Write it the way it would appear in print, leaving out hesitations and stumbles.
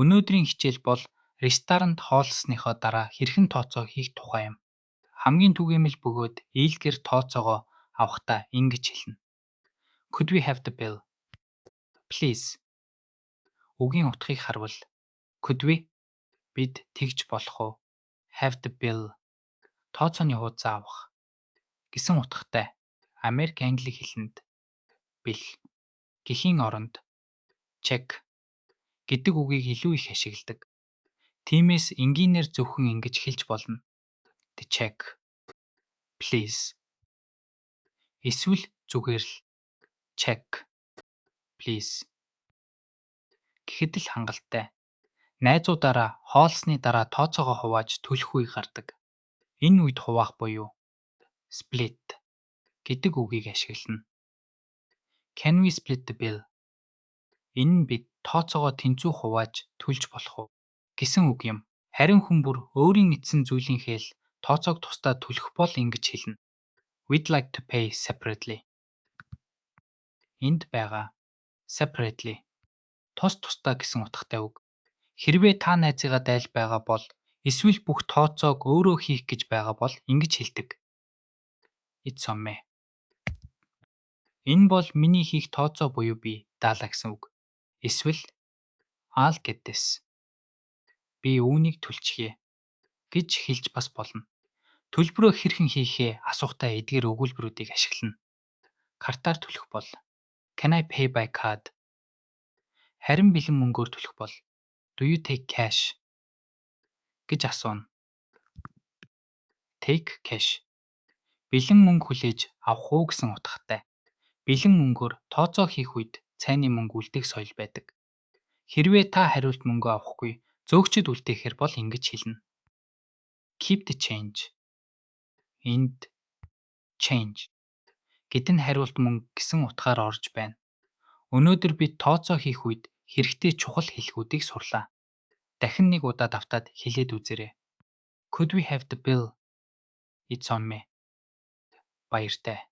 Өнөөдрийн хичээл бол ресторанд хооллосныхоо дараа хэрхэн тооцоо хийх тухай юм. Хамгийн түгээмэл бөгөөд ийлгээр тооцоогоо авахдаа ингэж хэлнэ. Could we have the bill? Please. Үгийн утгыг харвал could we бид тэгж болох уу? Have the bill тооцооны хуудас авах гэсэн утгатай. Америк англи хэлэнд бил гэхийн оронд check гэдэг үгийг илүү их ашигладаг. Тиймээс энгийнээр зөвхөн ингэж хэлж болно. The check. Please. Эсвэл зүгээр л check. Please. Гэхэд л хангалттай. Найзуудаараа хоолсны дараа тооцоогоо хувааж төлөх үе гардаг. Энэ үед хуваах буюу split гэдэг үгийг ашиглана. Can we split the bill? Энэ нь бид тооцоогоо тэнцүү хувааж төлж болох уу гэсэн үг юм. Харин хүн бүр өөрийн эцсэн зүйлийнхээ л тооцоог тусдаа төлөх бол ингэж хэлнэ. We'd like to pay separately. Энд байгаа separately тус тусдаа гэсэн утгатай үг. Хэрвээ та найзыгаа daйл байгаа бол эсвэл бүх тооцоог өөрөө хийх гэж байгаа бол ингэж хэлдэг. It's on me. Энэ бол миний хийх тооцоо буюу би даалаа гэсэн үг. Эсвэл I'll get this. Би үүнийг төлчихье гэж хэлж бас болно. Төлбөрөө хэрхэн хийхээ асуухтаа эдгээр өгүүлбэрүүдийг ашиглана. Картаар төлөх бол Can I pay by card? Харин бэлэн мөнгөөр төлөх бол Do you take cash? гэж асууна. Take cash. Бэлэн мөнгө хүлээж авах уу гэсэн утгатай. Бэлэн мөнгөөр тооцоо хийх үед цайны мөнгө үлдээх соёл байдаг. Хэрвээ та хариулт мөнгөө авахгүй зөөгчд үлдээхээр бол ингэж хэлнэ. Keep the change. Энд change гэдэг нь хариулт мөнгө гэсэн утгаар орж байна. Өнөөдөр бид тооцоо хийх үед хэрэгтэй чухал хэлхүүдийг сурлаа. Дахин нэг удаа давтаад хэлээд үзээрэй. Could we have the bill? It's on me. Баяртай.